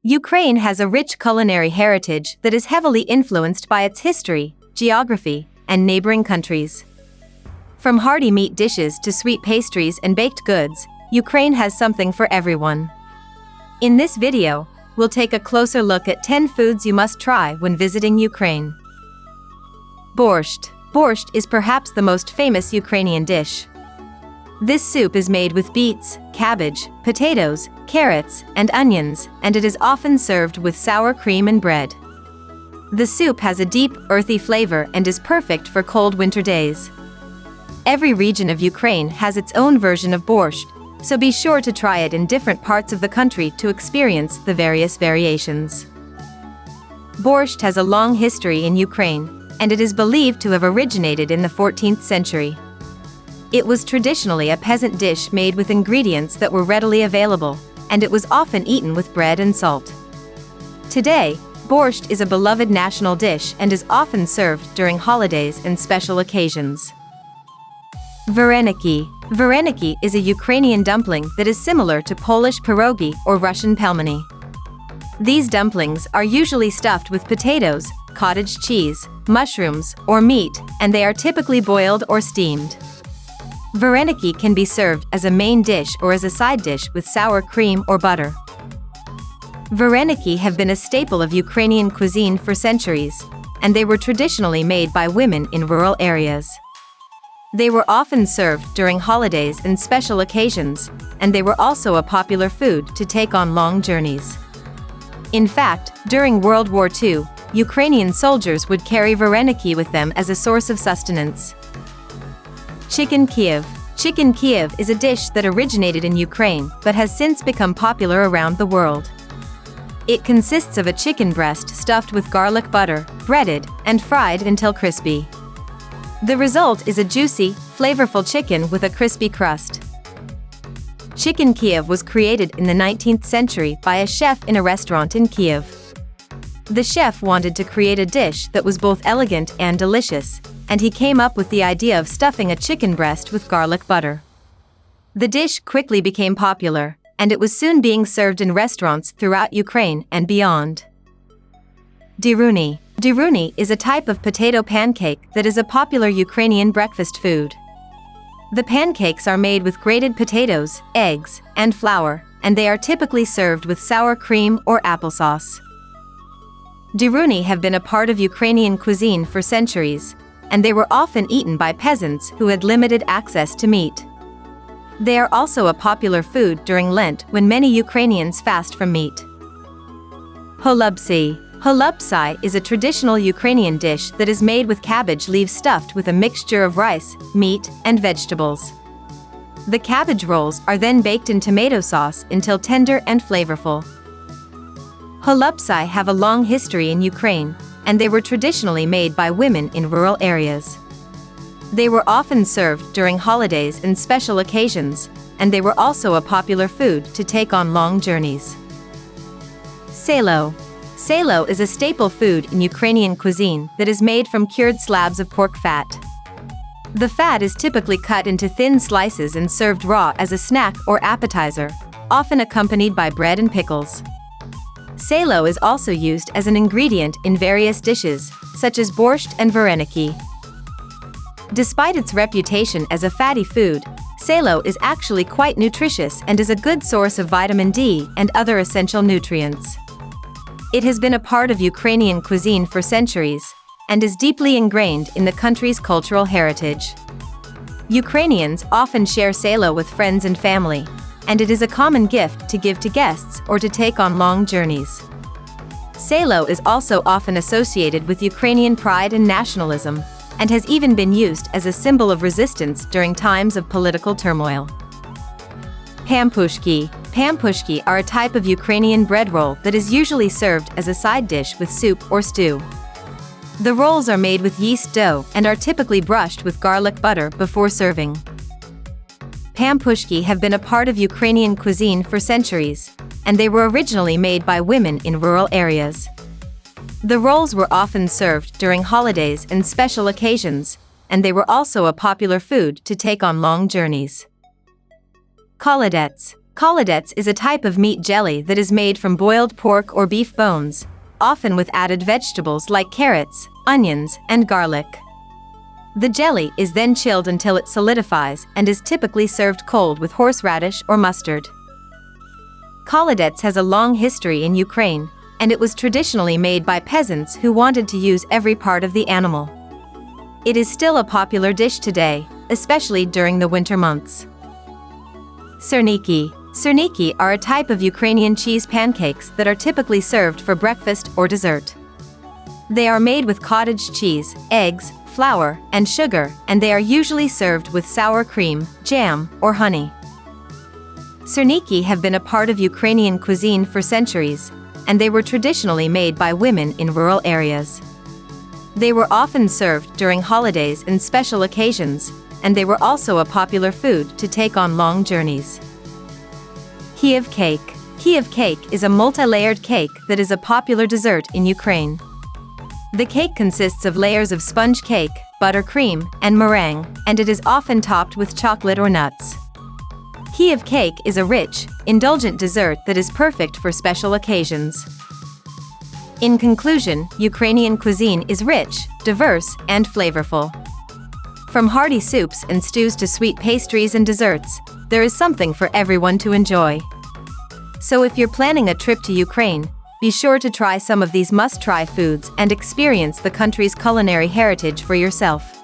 Ukraine has a rich culinary heritage that is heavily influenced by its history, geography, and neighboring countries. From hearty meat dishes to sweet pastries and baked goods, Ukraine has something for everyone. In this video, we'll take a closer look at 10 foods you must try when visiting Ukraine. Borscht. Borscht is perhaps the most famous Ukrainian dish. This soup is made with beets, cabbage, potatoes, carrots, and onions, and it is often served with sour cream and bread. The soup has a deep, earthy flavor and is perfect for cold winter days. Every region of Ukraine has its own version of borscht, so be sure to try it in different parts of the country to experience the various variations. Borscht has a long history in Ukraine, and it is believed to have originated in the 14th century. It was traditionally a peasant dish made with ingredients that were readily available, and it was often eaten with bread and salt. Today, borscht is a beloved national dish and is often served during holidays and special occasions. Varenyky. Varenyky is a Ukrainian dumpling that is similar to Polish pierogi or Russian pelmeni. These dumplings are usually stuffed with potatoes, cottage cheese, mushrooms, or meat, and they are typically boiled or steamed. Varenyky can be served as a main dish or as a side dish with sour cream or butter. Varenyky have been a staple of Ukrainian cuisine for centuries, and they were traditionally made by women in rural areas. They were often served during holidays and special occasions, and they were also a popular food to take on long journeys. In fact, during World War II, Ukrainian soldiers would carry varenyky with them as a source of sustenance. Chicken Kyiv. Chicken Kyiv is a dish that originated in Ukraine but has since become popular around the world. It consists of a chicken breast stuffed with garlic butter, breaded, and fried until crispy. The result is a juicy, flavorful chicken with a crispy crust. Chicken Kyiv was created in the 19th century by a chef in a restaurant in Kyiv. The chef wanted to create a dish that was both elegant and delicious, and he came up with the idea of stuffing a chicken breast with garlic butter. The dish quickly became popular, and it was soon being served in restaurants throughout Ukraine and beyond. Deruny. Deruny is a type of potato pancake that is a popular Ukrainian breakfast food. The pancakes are made with grated potatoes, eggs, and flour, and they are typically served with sour cream or applesauce. Deruny have been a part of Ukrainian cuisine for centuries, and they were often eaten by peasants who had limited access to meat. They are also a popular food during Lent when many Ukrainians fast from meat. Holubtsi. Holubtsi is a traditional Ukrainian dish that is made with cabbage leaves stuffed with a mixture of rice, meat, and vegetables. The cabbage rolls are then baked in tomato sauce until tender and flavorful. Holubtsi have a long history in Ukraine, and they were traditionally made by women in rural areas. They were often served during holidays and special occasions, and they were also a popular food to take on long journeys. Salo. Salo is a staple food in Ukrainian cuisine that is made from cured slabs of pork fat. The fat is typically cut into thin slices and served raw as a snack or appetizer, often accompanied by bread and pickles. Salo is also used as an ingredient in various dishes, such as borscht and varenyky. Despite its reputation as a fatty food, salo is actually quite nutritious and is a good source of vitamin D and other essential nutrients. It has been a part of Ukrainian cuisine for centuries, and is deeply ingrained in the country's cultural heritage. Ukrainians often share salo with friends and family, and it is a common gift to give to guests or to take on long journeys. Salo is also often associated with Ukrainian pride and nationalism, and has even been used as a symbol of resistance during times of political turmoil. Pampushky. Pampushky are a type of Ukrainian bread roll that is usually served as a side dish with soup or stew. The rolls are made with yeast dough and are typically brushed with garlic butter before serving. Pampushky have been a part of Ukrainian cuisine for centuries, and they were originally made by women in rural areas. The rolls were often served during holidays and special occasions, and they were also a popular food to take on long journeys. Холодець. Holubtsi is a type of meat jelly that is made from boiled pork or beef bones, often with added vegetables like carrots, onions, and garlic. The jelly is then chilled until it solidifies and is typically served cold with horseradish or mustard. Holubtsi has a long history in Ukraine, and it was traditionally made by peasants who wanted to use every part of the animal. It is still a popular dish today, especially during the winter months. Syrniki. Syrniki are a type of Ukrainian cheese pancakes that are typically served for breakfast or dessert. They are made with cottage cheese, eggs, flour, and sugar, and they are usually served with sour cream, jam, or honey. Syrniki have been a part of Ukrainian cuisine for centuries, and they were traditionally made by women in rural areas. They were often served during holidays and special occasions, and they were also a popular food to take on long journeys. Kyiv cake. Kyiv cake is a multi-layered cake that is a popular dessert in Ukraine. The cake consists of layers of sponge cake, buttercream, and meringue, and it is often topped with chocolate or nuts. Kyiv cake is a rich, indulgent dessert that is perfect for special occasions. In conclusion, Ukrainian cuisine is rich, diverse, and flavorful. From hearty soups and stews to sweet pastries and desserts, there is something for everyone to enjoy. So if you're planning a trip to Ukraine, be sure to try some of these must-try foods and experience the country's culinary heritage for yourself.